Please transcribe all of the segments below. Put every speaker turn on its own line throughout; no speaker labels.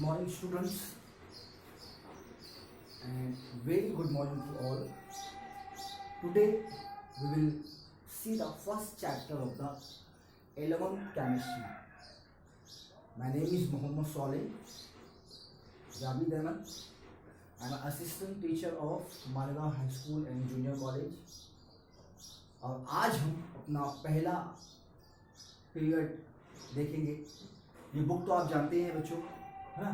Morning, students, and very good morning to all. Today we will see the first chapter of the 11th chemistry. My name is Mohammad Saleh Javed Ahmed. I am an assistant teacher of Malegaon High School and Junior College. और आज हम अपना पहला period देखेंगे. ये book तो आप जानते हैं बच्चों, है ना.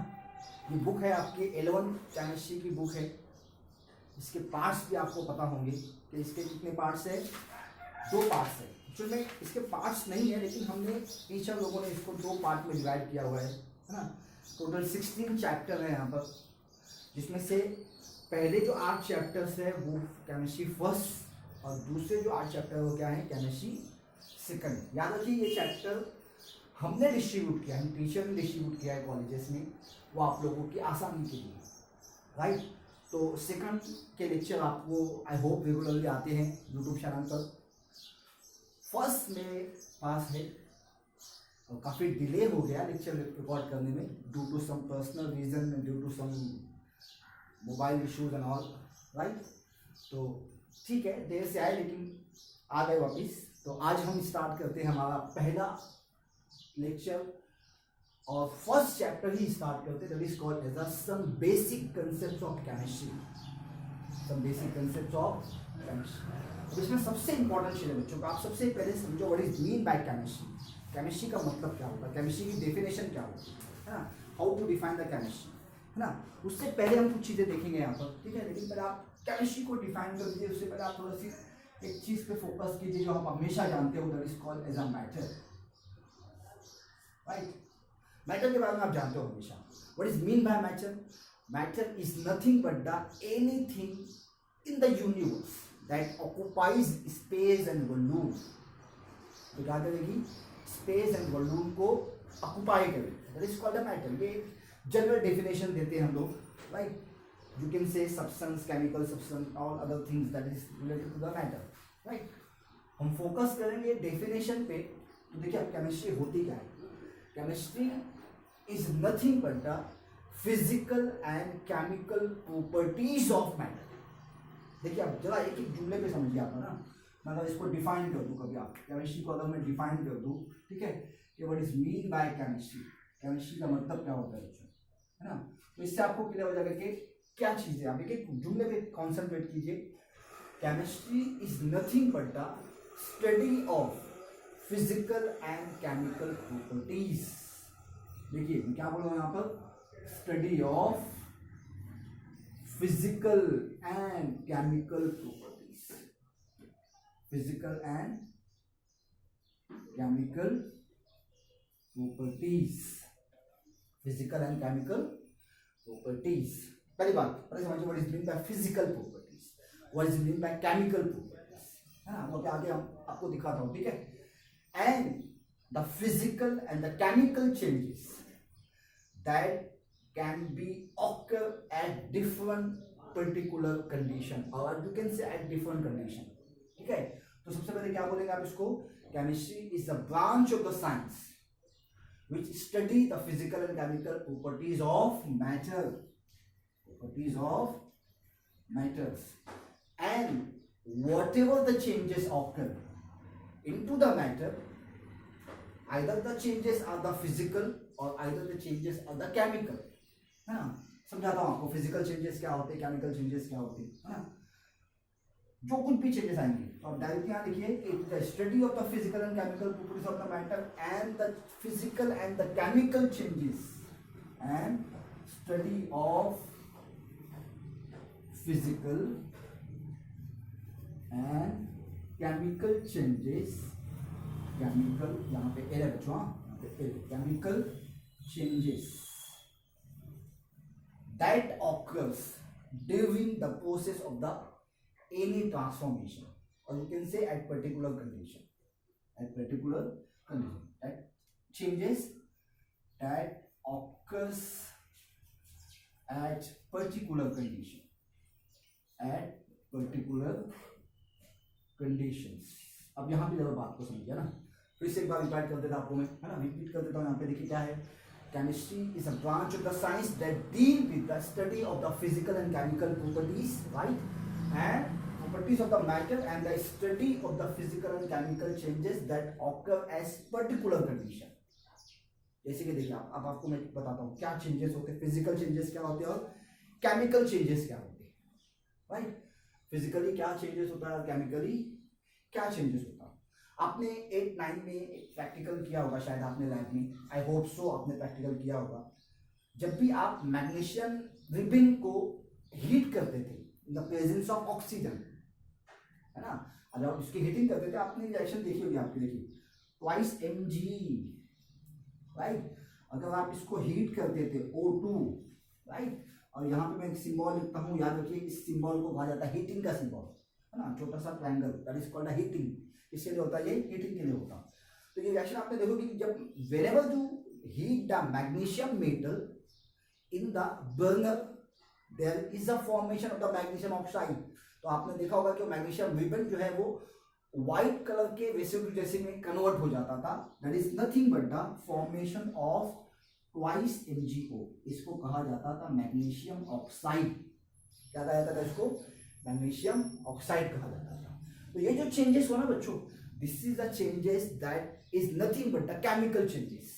ये बुक है आपके 11th केमिस्ट्री की बुक है. इसके पार्ट्स भी आपको पता होंगे कि इसके कितने पार्ट्स है. 2 पार्ट्स है. एक्चुअल में इसके पार्ट्स नहीं है, लेकिन हमने टीचर लोगों ने इसको 2 पार्ट में डिवाइड किया हुआ है ना. टोटल 16 चैप्टर है यहाँ पर, जिसमें से पहले जो 8 चैप्टर्स है वो केमिस्ट्री फर्स्ट, और दूसरे जो 8 चैप्टर वो क्या है, केमिस्ट्री सेकंड. याद रखिए ये चैप्टर हमने डिस्ट्रीब्यूट किया, हम टीचर ने डिस्ट्रीब्यूट किया है कॉलेजेस में, वो आप लोगों की आसानी के लिए, राइट. तो सेकंड के लेक्चर आपको आई होप रेगुलरली आते हैं यूट्यूब चैनल पर. फर्स्ट मेरे पास है और काफ़ी डिले हो गया लेक्चर रिकॉर्ड करने में, due to some personal reason, due to some mobile issues and all, right. तो ठीक है, देर से आए लेकिन आ गए वापस. तो आज हम स्टार्ट करते हैं हमारा पहला लेक्चर और फर्स्ट चैप्टर ही स्टार्ट करते हैं. That is called as some basic concepts of chemistry. Some basic concepts of chemistry. अब इसमें सबसे इंपॉर्टेंट चीज़ है बच्चों का, आप सबसे पहले समझो what is mean bye chemistry. Chemistry का मतलब क्या होता है, केमिस्ट्री की डेफिनेशन क्या होती है ना, how to define the chemistry, है ना. उससे पहले हम कुछ चीज़ें देखेंगे यहाँ पर, ठीक है. लेकिन पहले आप केमिस्ट्री को डिफाइन कर दीजिए. उससे पहले आप थोड़ा सी एक चीज़ पे फोकस कीजिए जो आप हमेशा जानते हो, that is called as a matter, right. Matter के बारे में आप जानते हो हमेशा. What is mean by matter. Matter is nothing but the anything in the universe that occupies space and volume. तो क्या करेगी, स्पेस एंड वॉल्यूम को ऑक्युपाई करेगी, that is called the matter. ये जनरल डेफिनेशन देते हैं हम लोग, right. You can say substance, chemical substance, all other things that is related to the matter, right. हम फोकस करेंगे डेफिनेशन पे. तो देखिए अब केमिस्ट्री होती क्या है. Chemistry is nothing but the physical and chemical properties of matter. देखिए अब जरा एक एक जुमले पे समझिए आप, ना. मैं अगर इसको डिफाइन कर दूँ, कभी आप केमिस्ट्री को अगर मैं डिफाइन कर दूँ, ठीक है, कि what is mean bye chemistry. Chemistry का मतलब क्या होता है बच्चों, है ना. तो इससे आपको क्लियर हो जाएगा कि क्या चीज़ है. आप एक एक जुमले पे कॉन्सेंट्रेट कीजिए. Chemistry is nothing but the study of physical and chemical properties. देखिए मैं क्या बोल रहा हूँ यहाँ पर, study of physical and chemical properties. Physical and chemical properties. Physical and chemical properties. पहली बात पहले समझिए what is mean by physical properties, what is mean by chemical properties, है ना. वो आगे हम आपको दिखाता हूँ, ठीक है. And the physical and the chemical changes that can be occur at different particular condition, और you can say at different condition, ठीक है. तो सबसे पहले क्या बोलेंगे आप इसको, chemistry is the branch of the science which study the physical and chemical properties of matter, properties of matters, and whatever the changes occur into the matter, either the changes are the physical or either the changes are the chemical, है ना. समझाता हूँ आपको physical changes क्या होते हैं, chemical changes क्या होते हैं, है ना. जो कुछ भी चेंजेस आएंगे तो आप डायरेक्ट यहाँ लिखिए कि the study of the physical and chemical properties of the matter and the physical and the chemical changes, and study of physical and chemical changes. Chemical यहाँ पे एल है बच्चों, यहाँ पे L, chemical changes that occurs during the process of the any transformation, or you can say at particular condition, that changes that occurs at particular conditions. अब यहाँ पे जब बात को समझिए ना, फिर से एक बार रिपीट कर देता आपको मैं, है ना. रिपीट कर देता हूँ. यहाँ पे देखिए क्या है, Chemistry is a branch of the science that deal with the study of the physical and chemical properties, right? And properties of the matter and the study of the physical and chemical changes that occur as particular condition. जैसे कि देखिए अब आपको मैं बताता हूँ क्या changes होते हैं, फिजिकल चेंजेस क्या होते हैं और केमिकल चेंजेस क्या होते हैं, राइट? फिजिकली क्या चेंजेस होता है और केमिकली क्या चेंजेस होता है। आपने 8-9 में एक प्रैक्टिकल किया होगा शायद आपने लैब में, आई होप सो आपने प्रैक्टिकल किया होगा। जब भी आप मैग्नीशियम रिबन को हीट करते थे in the presence of oxygen, है ना, जब आप इसकी हीटिंग करते थे आपने रिएक्शन देखी होगी आपकी, देखिए ट्वाइस mg, राइट? अगर आप इसको हीट करते थे O2, राइट, और यहाँ पे मैं एक सिंबल लिखता हूँ, याद रखिए इस सिंबल को कहा जाता है हीटिंग का सिंबल, है ना, छोटा सा triangle, that is called heating. इसके लिए होता है, ये हीटिंग के लिए होता। तो ये रिएक्शन आपने देखोगे कि जब whenever you heat the magnesium metal in the burner there is a formation of the magnesium oxide. तो आपने देखा होगा कि मैग्नीशियम रिबन जो है वो व्हाइट कलर के रेसिड्यू जैसे में कन्वर्ट हो जाता था, that is nothing but the formation of twice MgO। इसको कहा जाता था मैग्नीशियम ऑक्साइड। क्या कहा जाता था इसको? मैग्नीशियम ऑक्साइड कहा जाता था। तो ये जो चेंजेस हो ना बच्चों, this is the changes that is nothing but the chemical changes.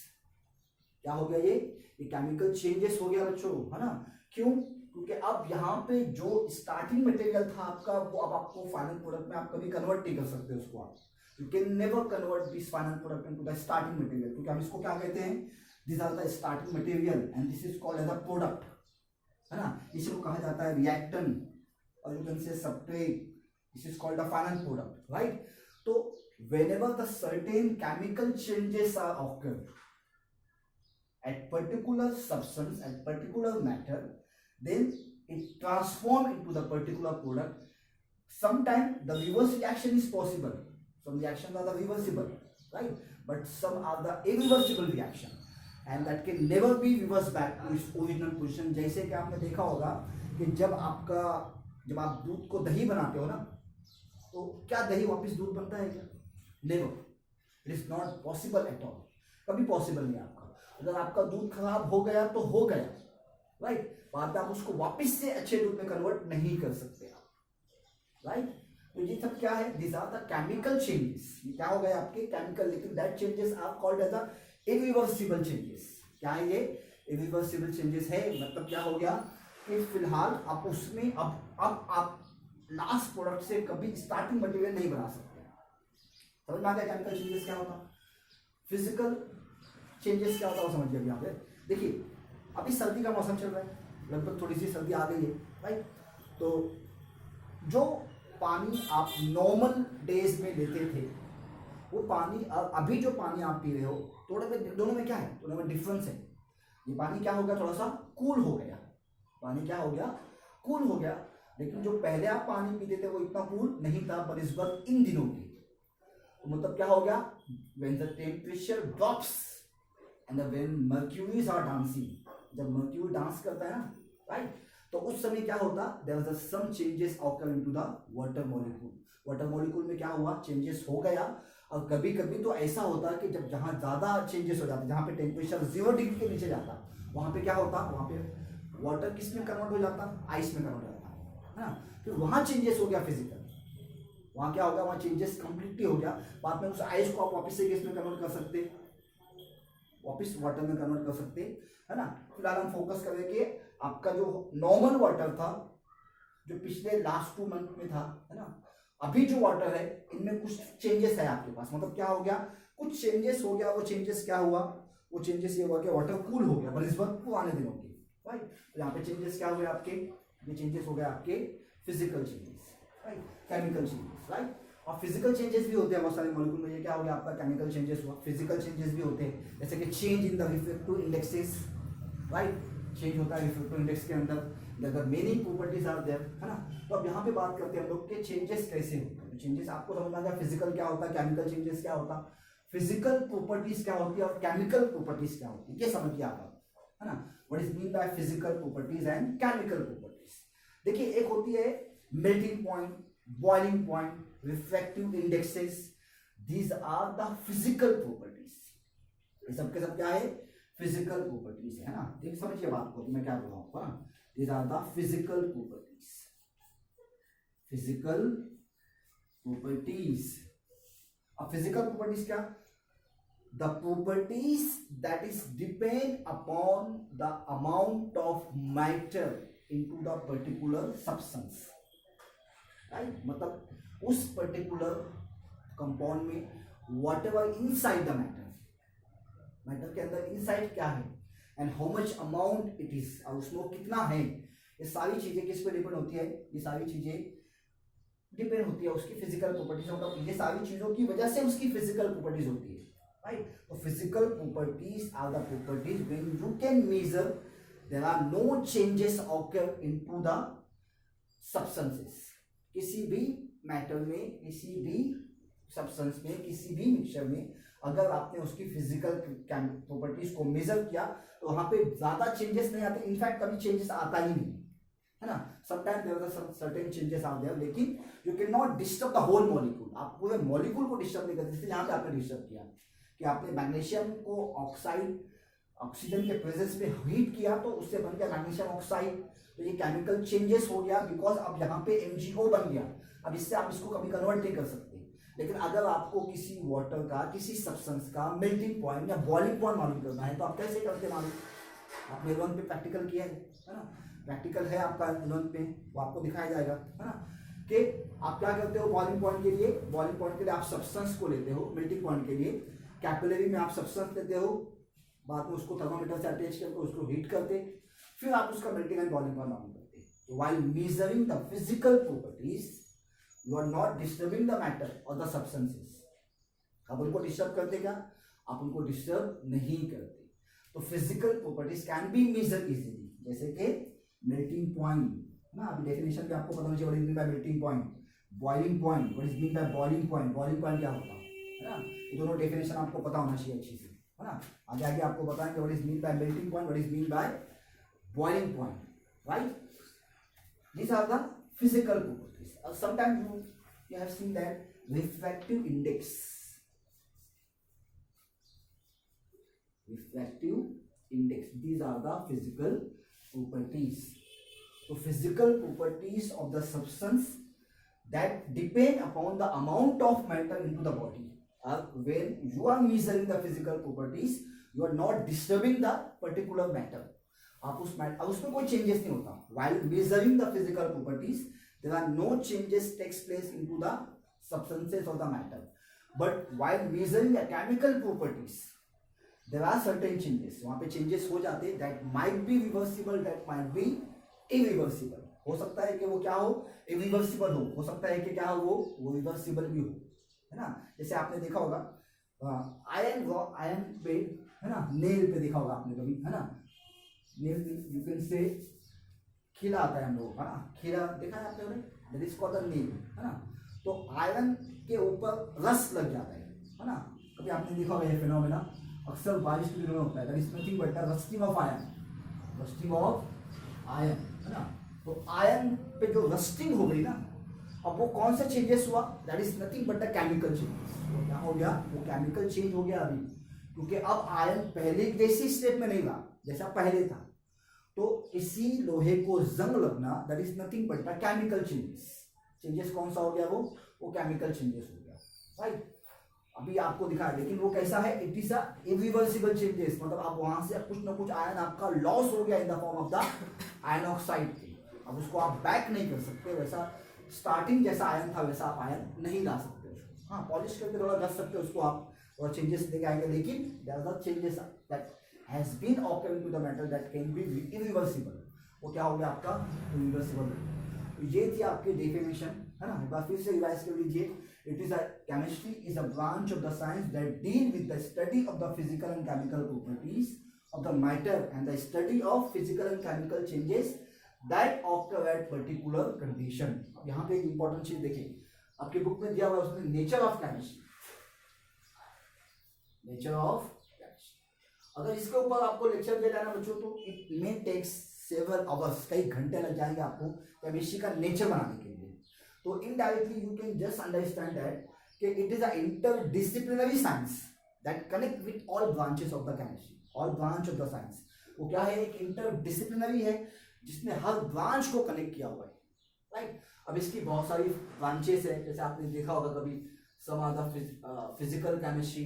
क्या हो गया? ये केमिकल चेंजेस हो गया बच्चों, है ना। क्यों? क्योंकि अब यहाँ पे जो स्टार्टिंग मटेरियल था आपका, वो अब आपको फाइनल प्रोडक्ट में आप कभी कन्वर्ट नहीं कर सकते उसको। आप you can never convert this final product into the starting material, क्योंकि हम इसको क्या कहते हैं? This are the starting material and this is called as a product, है ना। इसी को कहा जाता है रिएक्टेंट और you can say substrate. This is called the final product, right? So whenever the certain chemical changes are occurred at particular substance, at particular matter, then it transform into the particular product. Sometimes the reverse reaction is possible. Some reactions are the reversible, right? But some are the irreversible reaction, and that can never be reversed back to its original position. जैसे कि आपने देखा होगा कि जब आप दूध को दही बनाते हो ना, तो क्या दही वापस दूध बनता है क्या? Never, it is not possible at all, कभी पॉसिबल नहीं आपका। अगर आपका दूध खराब हो गया तो हो गया, राइट? बाद में आप उसको वापस से अच्छे दूध में कन्वर्ट नहीं कर सकते आप, राइट? तो ये सब क्या है? This are the chemical changes. ये क्या हो गए आपके? केमिकल, लेकिन that changes are called as the irreversible changes. क्या है ये? इरिवर्सिबल चेंजेस है। मतलब क्या हो गया कि फिलहाल आप उसमें अब आप लास्ट प्रोडक्ट से कभी स्टार्टिंग मटेरियल नहीं बना सकते। समझ में आ गया केमिकल चेंजेस क्या होता? फिजिकल चेंजेस क्या होता है वो समझ गए यहाँ पे। देखिए अभी सर्दी का मौसम चल रहा है, लगभग थोड़ी सी सर्दी आ गई है, राइट? तो जो पानी आप नॉर्मल डेज में लेते थे वो पानी, अभी जो पानी आप पी रहे हो, दोनों में क्या है? दोनों में डिफरेंस है। ये पानी क्या हो गया? थोड़ा सा कूल हो गया। पानी क्या हो गया? कूल हो गया। लेकिन जो पहले आप पानी पीते थे वो इतना कूल नहीं था बनिस्बत इन दिनों की। तो मतलब क्या हो गया? When the temperature drops and when mercuries are dancing, जब मर्क्यूरी डांस करता है ना, राइट, तो उस समय क्या होता? There was some changes occur into the water molecule. Water molecule में क्या हुआ? चेंजेस हो गया। और कभी कभी तो ऐसा होता कि जब जहां ज्यादा चेंजेस हो जाते, जहां पे टेम्परेचर 0 डिग्री के नीचे जाता, वहां पे क्या होता? वहां पे वाटर किस में कन्वर्ट हो जाता? आइस में कन्वर्ट हो जाता, है ना। फिर वहां चेंजेस हो गया फिजिकल, वहां क्या हो गया? वहां चेंजेस कंप्लीटली हो गया। बाद में उस आइस को आप वापस से किस में कन्वर्ट कर सकते? वापस वाटर में कन्वर्ट कर सकते, है ना। फिलहाल हम फोकस करेंगे आपका जो नॉर्मल वाटर था, जो पिछले लास्ट 2 मंथ में था, है ना। अभी जो वाटर है इनमें कुछ चेंजेस है आपके पास। मतलब क्या हो गया? कुछ चेंजेस हो गया। वो चेंजेस क्या हुआ? वो चेंजेस ये हुआ कि वाटर कूल हो गया बनिस्बत पुराने दिनों की, राइट। तो यहाँ पे चेंजेस क्या हुए आपके? ये चेंजेस हो गए आपके physical changes, right, chemical changes, right. और फिजिकल चेंजेस भी होते हैं बहुत सारे मॉलिक्यूल में। ये क्या हो गया आपका? केमिकल चेंजेस हुआ। फिजिकल चेंजेस भी होते हैं, जैसे कि change in the refractive indexes, right, change होता है रिफ्रैक्टिव इंडेक्स के अंदर। अगर मेनी प्रॉपर्टीज आर देयर, है ना। तो अब यहाँ पे बात करते हैं हम लोग के चेंजेस कैसे होते हैं। चेंजेस आपको समझ में आ गया, फिजिकल क्या होता है, केमिकल चेंजेस क्या होता, फिजिकल प्रॉपर्टीज क्या होती है और केमिकल प्रॉपर्टीज क्या होती है, ये समझिए आप, है ना। What is mean by physical properties and chemical properties. देखिए एक होती है melting point, boiling point, refractive indexes, these are the physical properties. ये सब के सब क्या है? फिजिकल प्रॉपर्टीज है ना, देख समझिए बात को मैं क्या बोल रहा हूँ ना, these are the physical properties, physical properties. अब फिजिकल प्रॉपर्टीज क्या, the properties that is depend upon the amount of matter into the particular substance, right, मतलब उस पर्टिकुलर कंपाउंड में whatever inside the matter, matter के अंदर inside क्या है and how much amount it is, और उसमें कितना है, ये सारी चीजें किस पे डिपेंड होती है, ये सारी चीजें डिपेंड होती है उसकी फिजिकल प्रॉपर्टीज, मतलब ये सारी चीजों की वजह से उसकी फिजिकल प्रॉपर्टीज होती है, राइट। तो physical properties are the properties when you can measure there are no changes occur into the substances, किसी भी मैटर में, किसी भी सब्सटेंस में, किसी भी मिक्सचर में अगर आपने उसकी फिजिकल प्रॉपर्टीज को मेजर किया तो वहां पे ज्यादा चेंजेस नहीं आते, इनफैक्ट कभी चेंजेस आता ही नहीं है ना, sometime there are certain changes are there, लेकिन you can not disturb the whole molecule, आप पूरे मॉलिक्यूल को डिस्टर्ब नहीं करते, जैसे यहाँ पे आपने डिस्टर्ब किया कि आपने मैग्नीशियम को ऑक्साइड ऑक्सीजन के प्रेजेंस में हीट किया तो उससे बन गया मैग्नीशियम ऑक्साइड, तो ये केमिकल चेंजेस हो गया बिकॉज अब यहाँ पे MgO बन गया, अब इससे आप इसको कभी कन्वर्ट नहीं कर सकते। लेकिन अगर आपको किसी वाटर का, किसी सब्सटेंस का मेल्टिंग पॉइंट या बॉइलिंग पॉइंट मालूम करना है तो आप कैसे करते मालूम, आपने 11 पे प्रैक्टिकल किया है ना, प्रैक्टिकल है आपका 11 पे, वो आपको दिखाया जाएगा है ना, कि आप क्या करते हो बॉइलिंग पॉइंट के लिए, बॉइलिंग पॉइंट के लिए आप सब्सटेंस को लेते हो, मेल्टिंग पॉइंट के लिए कैपिलरी में आप सब्सटेंस लेते हो, बाद में उसको थर्मामीटर से अटैच करके उसको हीट करते, फिर आप उसका मेल्टिंग एंड बॉइलिंग पॉइंट मालूम करते। तो while measuring the physical properties you are not disturbing the matter और द सब्सटेंसेस, आप उनको डिस्टर्ब करते क्या, आप उनको डिस्टर्ब नहीं करते। तो physical properties can be measure easily, जैसे कि मेल्टिंग पॉइंट ना, अभी डेफिनेशन भी आपको पता होना चाहिए, what is mean bye melting point, boiling point, what is mean by boiling point, boiling point क्या होता है ना, ये दोनों डेफिनेशन आपको पता होना चाहिए अच्छी से है ना, आगे आगे आपको बताएंगे what is mean bye melting point, what is mean by boiling point, right, these are the physical properties. Sometimes you have seen that refractive index, these are the physical properties. So physical properties of the substance that depend upon the amount of matter into the body, when you are measuring the physical properties you are not disturbing the particular matter, आप उसमें कोई changes नहीं होता, while measuring the physical properties there are no changes takes place into the substances of the matter, but while measuring the chemical properties there are certain changes, वहाँ पे changes हो जाते, that might be reversible, that might be irreversible, हो सकता है कि वो क्या हो, irreversible हो सकता है कि क्या हो, वो reversible भी हो, है ना। जैसे आपने देखा होगा आयरन पे है ना, नेल पे देखा होगा आपने कभी है ना, नेल यू कैन से खीला आता है हम लोगों का ना, खीला देखा है आपने, that is called the nail है ना, तो आयरन के ऊपर रस लग जाता है ना, कभी आपने देखा होगा ये फिनोमेना अक्सर बारिश के दिनों में होता है, that is nothing but the rusting of iron, rusting of iron है ना, तो आयरन पे जो रस्टिंग हो गई ना, अब वो कौन सा चेंजेस हुआ, that is nothing but the chemical changes, वो क्या हो गया, वो केमिकल चेंज हो गया अभी, क्योंकि अब आयरन पहले जैसी स्टेट में नहीं रहा जैसा पहले था, तो इसी लोहे को जंग लगना that is nothing but the chemical changes, changes कौन सा हो गया, वो केमिकल चेंजेस हो गया, राइट। अभी आपको दिखा, लेकिन वो कैसा है, it is a irreversible changes, मतलब आप वहां से कुछ ना कुछ आयन आपका लॉस हो गया in the form of the ion oxide, अब उसको आप बैक नहीं कर सकते, वैसा स्टार्टिंग जैसा आयन था वैसा आप आयन नहीं ला सकते उसको, हाँ पॉलिश करके थोड़ा रख सकते उसको आप और चेंजेस देके आएंगे, लेकिन there are changes that has been occurring to the metal that can be irreversible, वो क्या हो गया आपका इरिवर्सिबल। तो ये थी आपकी डेफिनेशन है ना, एक बार फिर से रिवाइज कर लीजिए, it is a chemistry is a branch of the science that deal with the study of the physical and chemical properties of the matter and the study of physical and chemical changes that occur at particular condition. यहाँ पे एक important चीज देखिए, आपकी book में दिया हुआ है उसमें nature of chemistry, nature of chemistry, अगर इसके ऊपर आपको लेक्चर दे जाना बच्चों तो it may takes several hours, कई घंटे लग जाएंगे आपको केमिस्ट्री का नेचर बनाने के लिए। तो indirectly you can just understand that कि it is a interdisciplinary science that connect with all branches of the chemistry, all branch of the science. वो क्या है, एक इंटरडिसिप्लिनरी है जिसने हर ब्रांच को कनेक्ट किया हुआ है, राइट। अब इसकी बहुत सारी ब्रांचेस है, जैसे आपने देखा होगा कभी some are the physical chemistry,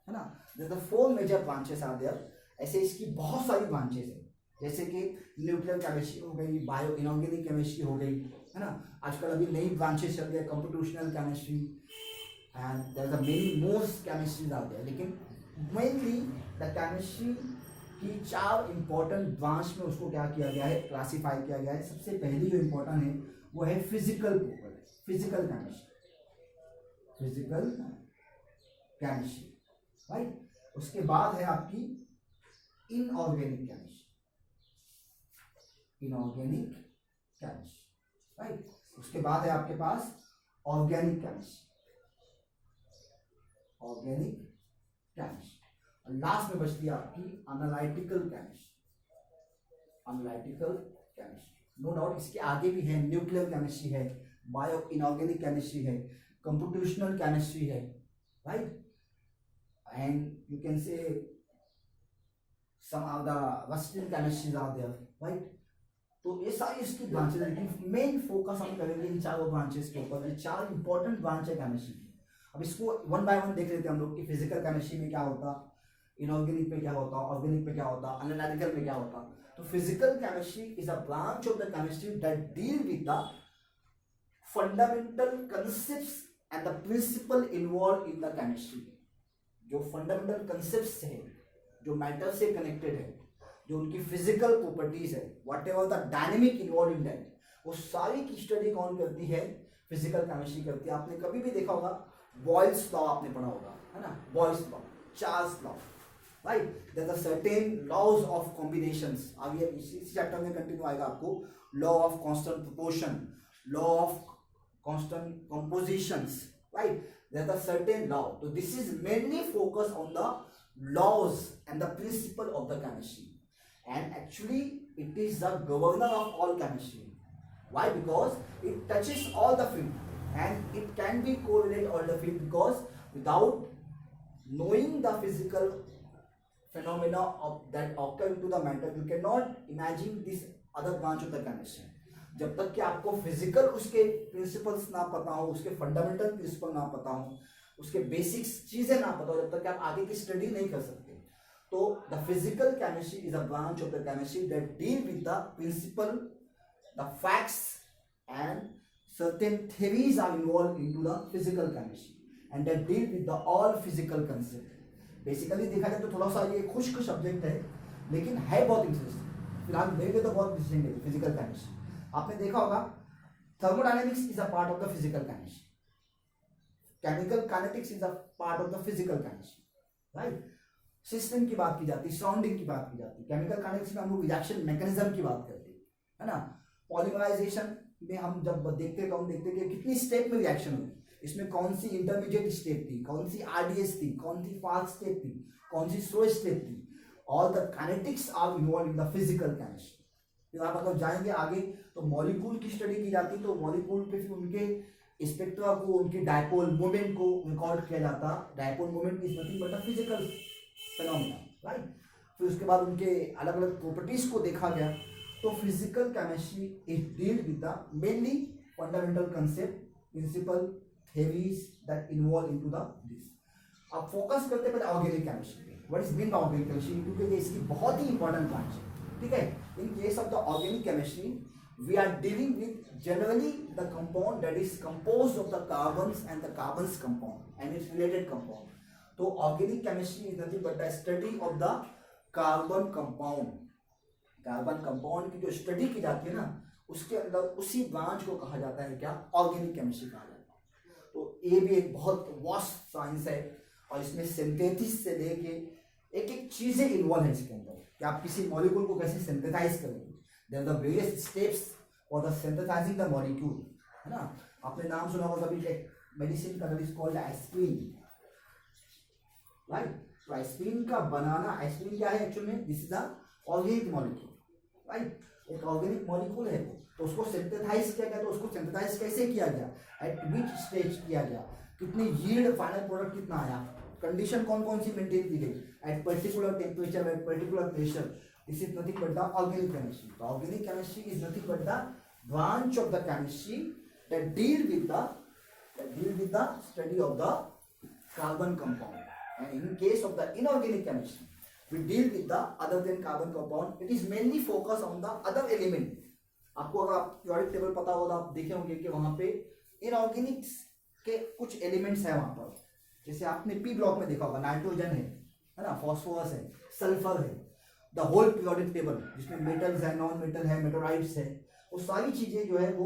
है ना, there are 4 major branches are there. ऐसे इसकी बहुत सारी ब्रांचेस है, जैसे कि न्यूक्लियर केमिस्ट्री हो गई, बायो इनऑर्गेनिक केमिस्ट्री हो गई, है ना। आजकल अभी नई ब्रांचेस चल रही है, computational chemistry, and there are many most chemistries are there. लेकिन मेनली द केमिस्ट्री की 4 इंपॉर्टेंट ब्रांच में उसको क्या किया गया है, क्लासीफाई किया गया है। सबसे पहली जो इंपॉर्टेंट है वो है physical chemistry, physical chemistry, right. उसके बाद है आपकी inorganic chemistry, inorganic chemistry, right. उसके बाद है आपके पास ऑर्गेनिक केमिस्ट्री, ऑर्गेनिक केमिस्ट्री, और लास्ट में बचती है आपकी analytical chemistry, analytical chemistry. No doubt इसके आगे भी है, न्यूक्लियर केमिस्ट्री है, बायो इनऑर्गेनिक केमिस्ट्री है, कंप्यूटेशनल केमिस्ट्री है, right, and you can say some of the western chemistries are there, right. तो ये सारी इसकी ब्रांचेस है, लेकिन मेन फोकस हम करेंगे इन चारों ब्रांचेस के ऊपर। ये 4 इंपॉर्टेंट ब्रांच है केमिस्ट्री की। अब इसको वन बाय वन देख लेते हैं हम लोग कि फिजिकल केमिस्ट्री में क्या होता, इनऑर्गेनिक में क्या होता, ऑर्गेनिक में क्या होता, एनालिटिकल में क्या होता। तो physical chemistry is a branch of the chemistry that deal with the fundamental concepts and the principle involve in the chemistry. जो फंडामेंटल कंसेप्ट्स है, जो मैटर से कनेक्टेड है, जो उनकी फिजिकल प्रॉपर्टीज है, whatever the dynamic involve in that, वो सारी की स्टडी कौन करती है, फिजिकल केमिस्ट्री करती है। आपने कभी भी देखा होगा बॉयल्स लॉ आपने पढ़ा होगा, है ना, Boyle's law, Charles law, right. There are certain laws of combinations. अब ये इसी चैप्टर में कंटिन्यू आएगा आपको, law of constant proportion, law of constant compositions, right. There are certain law. तो this is mainly focus on the laws and the principle of the chemistry, and actually it is the governor of all chemistry. Why? Because it touches all the field and it can be correlate all the field, because without knowing the physical phenomena of that occur to the matter, you cannot imagine this other branch of the chemistry. जब तक कि आपको physical उसके principles ना पता हो, उसके fundamental principle ना पता हो, उसके बेसिक्स चीजें ना पता हो, जब तक कि आप आगे की स्टडी नहीं कर सकते। So the physical chemistry is a branch of the chemistry that deal with the principle, the facts, and certain theories are involved into the physical chemistry, and that deal with the all physical concept. Basically देखा जाए तो थोड़ा सा ये खुश्क subject है, लेकिन है बहुत इंटरेस्टिंग। फिलहाल देखें तो बहुत इंटरेस्टिंग है फिजिकल केमिस्ट्री। आपने देखा होगा thermodynamics is a part of the physical chemistry, chemical kinetics is a part of the physical chemistry, right. System की बात की जाती है, सराउंडिंग की बात की जाती है। केमिकल काइनेटिक्स में हम लोग रिएक्शन मैकेनिज्म की बात करते हैं, है ना। पॉलीमराइजेशन में हम जब देखते हैं तो हम देखते हैं कि कितनी स्टेप में रिएक्शन हुई, इसमें कौन सी इंटरमीडिएट स्टेप थी, कौन सी आरडीएस थी, कौन सी फास्ट स्टेप थी, कौन सी स्लो स्टेप थी। All the kinetics are involve in the physical chemistry. फिर आप अगर जाएंगे आगे तो मॉलिक्यूल की स्टडी की जाती है, तो मॉलिक्यूल पे फिर उनके स्पेक्ट्रा को, उनके डायपोल मोमेंट को रिकॉर्ड किया जाता। Dipole moment is nothing but a physical phenomena, right. फिर उसके बाद उनके अलग अलग प्रॉपर्टीज को देखा गया। तो physical chemistry is deal with the mainly fundamental concept, principle, theories that involve into the this. अब फोकस करते पहले ऑर्गेनिक केमिस्ट्री पे। What is mean by organic chemistry, क्योंकि ये इसकी बहुत ही इंपॉर्टेंट ब्रांच है, ठीक है। In case of the organic chemistry we are dealing with generally the compound that is composed of the carbons and the carbons compound and its related compound. तो organic chemistry is nothing but the study of the carbon compound. Carbon compound की जो study की जाती है ना, उसके अंदर उसी ब्रांच को कहा जाता है क्या, ऑर्गेनिक केमिस्ट्री कहा जाता है। तो ये भी एक बहुत वास्ट साइंस है, और इसमें सिंथेसिस से लेके एक एक चीजें इन्वॉल्व है इसके अंदर, कि आप किसी मॉलिक्यूल को कैसे सिंथेसाइज करेंगे। There are the various steps for the synthesising the molecule, है ना। आपने नाम सुना होगा कभी, एक मेडिसिन का इज कॉल्ड एस्पिरिन, राइट। तो एस्पिरिन का बनाना, एस्पिरिन क्या है एक्चुअली में, this is a organic molecule, right. एक ऑर्गेनिक मॉलिक्यूल है वो, तो उसको सिंथेसाइज किया गया। तो उसको सिंथेसाइज कैसे किया गया, एट विच स्टेज किया गया, कितनी यील्ड, फाइनल प्रोडक्ट कितना आया, कंडीशन कौन कौन सी मेंटेन की गई at particular temperature, at particular pressure, this is nothing but the organic chemistry. The organic chemistry is nothing but the branch of the chemistry that deal with the study of the carbon compound. And in case of the inorganic chemistry, we deal with the other than carbon compound. It is mainly focused on the other element. आपको अगर आप periodic table पता होगा, आप देखे होंगे कि वहाँ पे inorganics के कुछ elements हैं वहाँ पर. जैसे आपने P ब्लॉक में देखा होगा, नाइट्रोजन है ना, फॉस्फोरस है, सल्फर है, द होल periodic table जिसमें मेटल्स है, नॉन मेटल है, मेटोराइट्स है, वो सारी चीजें जो है वो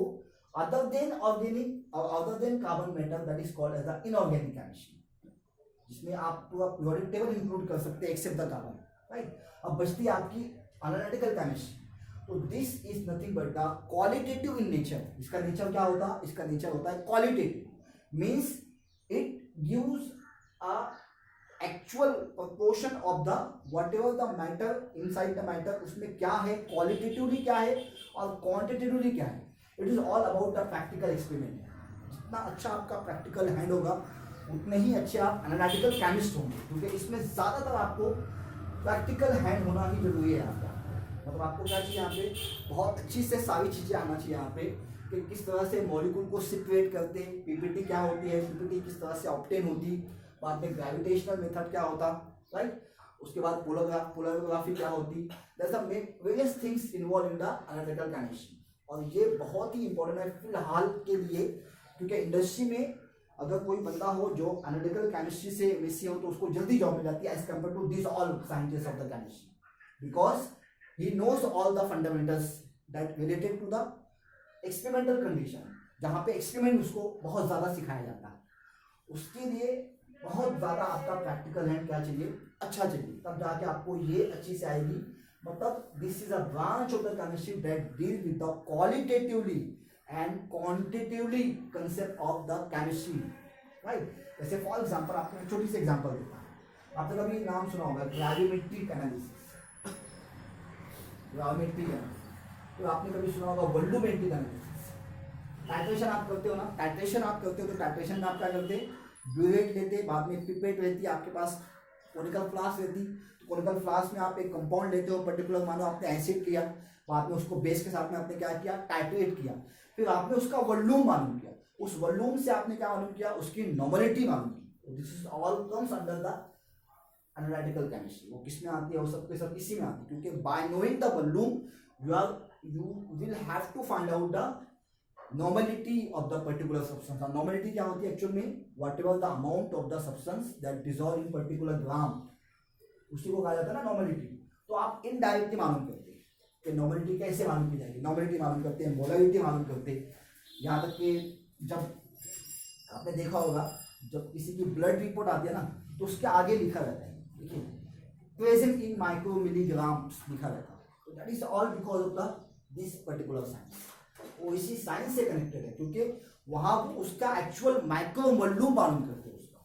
अदर देन ऑर्गेनिक और other than carbon matter, that is called as the inorganic chemistry, जिसमें आप पूरा पीरियोडिक टेबल इंक्लूड कर सकते हैं एक्सेप्ट द कार्बन, राइट. अब बचती है आपकी एनालिटिकल केमिस्ट्री. तो this is nothing but the qualitative in nature. इसका नेचर क्या होता है? इसका नेचर होता है qualitative, means it gives a actual proportion of the what ever the matter inside the matter, उसमें क्या है, क्वालिटेटिवली क्या है और क्वांटिटेटिवली क्या है. It is all about the practical experiment. जितना अच्छा आपका प्रैक्टिकल हैंड होगा उतने ही अच्छे आप एनालिटिकल केमिस्ट होंगे, क्योंकि इसमें ज़्यादातर आपको प्रैक्टिकल हैंड होना ही जरूरी है आपका. मतलब आपको क्या चाहिए यहाँ पे, बहुत अच्छी से सारी चीज़ें आना चाहिए यहाँ पे कि किस तरह से मॉलिक्यूल को सिपरेट करते हैं, पीपीटी क्या होती है, पीपीटी किस तरह से ऑब्टेन होती, बाद में ग्रेविटेशनल मेथड क्या होता, राइट. उसके बाद पोलरोग्राफी क्या होती. There are various things involve in the analytical chemistry. और ये बहुत ही इंपॉर्टेंट है फिलहाल के लिए, क्योंकि इंडस्ट्री में अगर कोई बंदा हो जो एनालिटिकल केमिस्ट्री से एमएससी हो तो उसको जल्दी जॉब मिल जाती है as compare to this all scientist of the chemistry, because he knows all the fundamentals that related to the experimental condition, जहाँ पे एक्सपेरिमेंट उसको बहुत ज़्यादा सिखाया जाता है. उसके लिए बहुत ज़्यादा आपका प्रैक्टिकल हैंड क्या चाहिए, अच्छा चाहिए, तब जाके आपको ये अच्छी से आएगी. मतलब this is a branch of the chemistry that deal with the qualitatively and quantitatively concept of the chemistry, right. जैसे फॉर एग्जांपल आपको एक छोटी सी एग्जांपल देता हूँ. आपने कभी नाम सुना होगा ग्रेविमेट्रिक एनालिसिस, ग्रेविमेट्रिक एनालिसिस. तो आपने कभी सुना होगा वॉल्यूमेट्रिक एनालिसिस. टाइट्रेशन आप करते हो ना, टाइट्रेशन आप करते हो तो टाइट्रेशन में आप क्या करते हैं, ब्यूरेट लेते, बाद में पिपेट रहती है, आपके पास कोनिकल फ्लास्क रहती, तो कोनिकल फ्लास्क में आप एक कंपाउंड लेते हो पर्टिकुलर, मानो आपने एसिड लिया, बाद में उसको बेस के साथ में आपने क्या किया, टाइट्रेट किया, फिर आपने उसका वॉल्यूम मालूम किया, उस वॉल्यूम से आपने क्या मालूम किया, उसकी नॉर्मलिटी मालूम की. This is all comes under the analytical chemistry. वो किसमें आती है, वो सब के सब इसी में आती है, क्योंकि by knowing the volume you will have to find out the normality of the particular substance. Normality क्या होती है एक्चुअल में, whatever the amount of the substance that dissolve in particular gram, उसी को कहा जाता है ना नॉर्मलिटी. तो आप इनडायरेक्टली मालूम करते हैं कि नॉर्मलिटी कैसे मालूम की जाएगी. नॉर्मलिटी मालूम करते हैं, मोलरिटी मालूम करते हैं, यहाँ तक कि जब आपने देखा होगा जब किसी की ब्लड रिपोर्ट आती है ना तो उसके आगे लिखा रहता है, देखिए, प्रेजेंट इन माइक्रो मिलीग्राम्स लिखा रहता है. तो that is all because of the this particular science. वो इसी साइंस से कनेक्टेड है, क्योंकि वहां वो उसका एक्चुअल माइक्रो वॉल्यूम मालूम करते हैं उसका,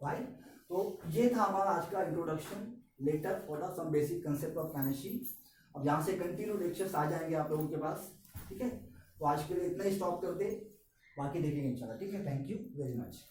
राइट. तो ये था हमारा आज का introduction letter for the some basic concept of chemistry. अब यहाँ से कंटिन्यू लेक्चर्स आ जाएंगे आप लोगों के पास, ठीक है. तो आज के लिए इतना ही स्टॉप करते, बाकी देखेंगे इंशाल्लाह, ठीक है. Thank you very much.